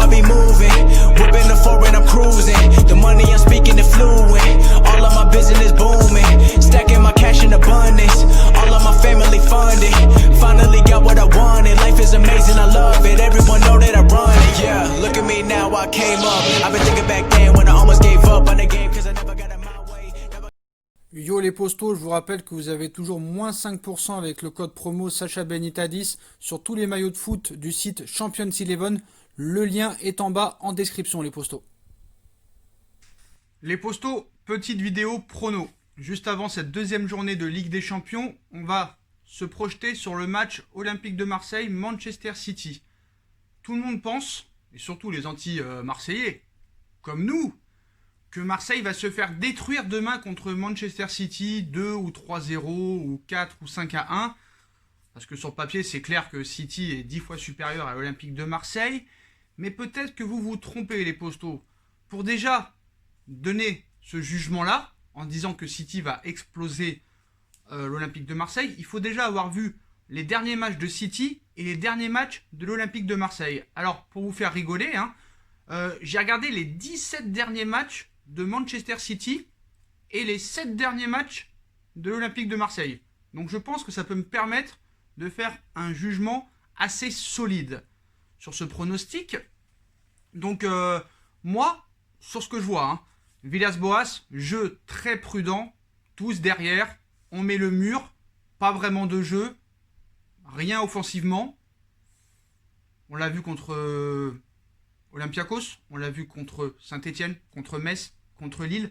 I be moving. Whipping the foreign, I'm cruising. The money I'm speaking is fluent. All of my business booming. Stacking my cash in abundance. All of my family funded. Finally got what I wanted. Life is amazing, I love it. Everyone know that I run it. Yeah, look at me now, I came up. I've been thinking back then when I almost gave up on the game cause I never got in my way. Yo les postos, je vous rappelle que vous avez toujours moins 5% avec le code promo Sacha Benitadis sur tous les maillots de foot du site Champions Eleven. Le lien est en bas en description les postos. Les postos, petite vidéo prono. Juste avant cette deuxième journée de Ligue des Champions, on va se projeter sur le match Olympique de Marseille-Manchester City. Tout le monde pense, et surtout les anti-marseillais, comme nous, que Marseille va se faire détruire demain contre Manchester City 2 ou 3-0 ou 4 ou 5-1. Parce que sur le papier, c'est clair que City est 10 fois supérieur à l'Olympique de Marseille. Mais peut-être que vous vous trompez les postos. Pour déjà donner ce jugement-là, en disant que City va exploser l'Olympique de Marseille, il faut déjà avoir vu les derniers matchs de City et les derniers matchs de l'Olympique de Marseille. Alors, pour vous faire rigoler, j'ai regardé les 17 derniers matchs de Manchester City et les 7 derniers matchs de l'Olympique de Marseille. Donc je pense que ça peut me permettre de faire un jugement assez solide sur ce pronostic. Donc moi, sur ce que je vois, Villas-Boas, jeu très prudent, tous derrière, on met le mur, pas vraiment de jeu, rien offensivement. On l'a vu contre Olympiakos, on l'a vu contre Saint-Etienne, contre Metz, contre Lille.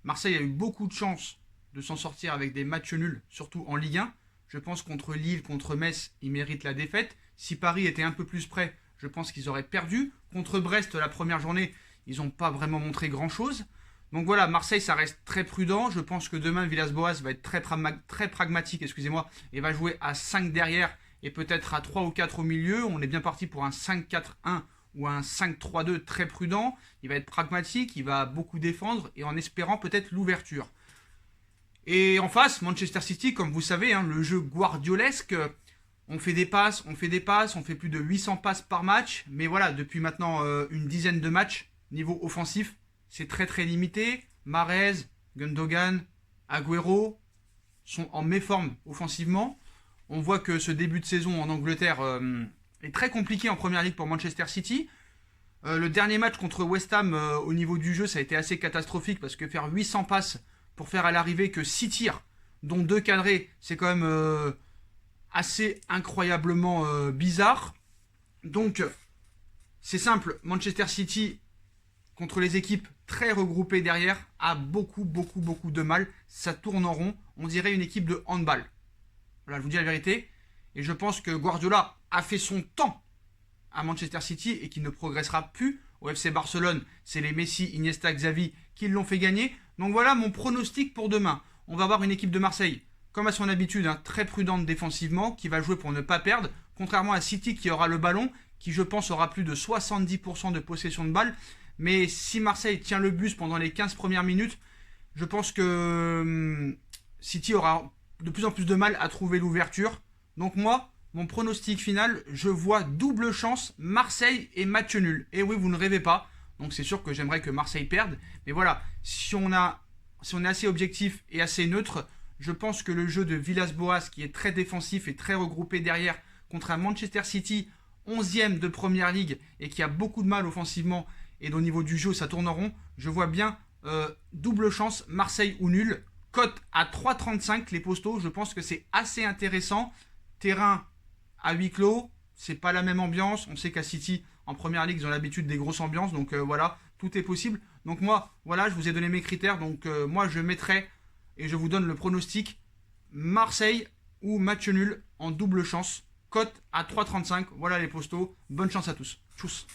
Marseille a eu beaucoup de chance de s'en sortir avec des matchs nuls, surtout en Ligue 1. Je pense contre Lille, contre Metz, ils méritent la défaite. Si Paris était un peu plus près, je pense qu'ils auraient perdu. Contre Brest, la première journée, ils n'ont pas vraiment montré grand-chose. Donc voilà, Marseille, ça reste très prudent. Je pense que demain, Villas-Boas va être très pragmatique, et va jouer à 5 derrière et peut-être à 3 ou 4 au milieu. On est bien parti pour un 5-4-1 ou un 5-3-2 très prudent. Il va être pragmatique, il va beaucoup défendre et en espérant peut-être l'ouverture. Et en face, Manchester City, comme vous savez, le jeu guardiolesque, on fait des passes, on fait plus de 800 passes par match. Mais voilà, depuis maintenant une dizaine de matchs, niveau offensif, c'est très très limité. Mahrez, Gundogan, Agüero sont en méforme offensivement. On voit que ce début de saison en Angleterre est très compliqué en première ligue pour Manchester City. Le dernier match contre West Ham au niveau du jeu, ça a été assez catastrophique parce que faire 800 passes pour faire à l'arrivée que 6 tirs, dont 2 cadrés, c'est quand même assez incroyablement bizarre. Donc, c'est simple, Manchester City, contre les équipes très regroupées derrière, a beaucoup de mal. Ça tourne en rond, on dirait une équipe de handball. Voilà, je vous dis la vérité. Et je pense que Guardiola a fait son temps à Manchester City et qu'il ne progressera plus. Au FC Barcelone, c'est les Messi, Iniesta, Xavi qui l'ont fait gagner. Donc voilà mon pronostic pour demain. On va avoir une équipe de Marseille, comme à son habitude, très prudente défensivement, qui va jouer pour ne pas perdre. Contrairement à City qui aura le ballon, qui je pense aura plus de 70% de possession de balle. Mais si Marseille tient le bus pendant les 15 premières minutes, je pense que City aura de plus en plus de mal à trouver l'ouverture. Donc moi, mon pronostic final, je vois double chance, Marseille et match nul. Et oui, vous ne rêvez pas. Donc c'est sûr que j'aimerais que Marseille perde. Mais voilà, si on est assez objectif et assez neutre, je pense que le jeu de Villas-Boas, qui est très défensif et très regroupé derrière, contre un Manchester City, 11e de Première Ligue, et qui a beaucoup de mal offensivement, et au niveau du jeu, ça tourne en rond, je vois bien double chance, Marseille ou nul. Cote à 3,35 les postos, je pense que c'est assez intéressant. Terrain à huis clos, c'est pas la même ambiance. On sait qu'à City, en Première Ligue, ils ont l'habitude des grosses ambiances. Donc voilà, tout est possible. Donc moi, voilà, je vous ai donné mes critères. Donc moi, je mettrai, et je vous donne le pronostic, Marseille ou match nul en double chance. Cote à 3,35. Voilà les postos. Bonne chance à tous. Tchuss.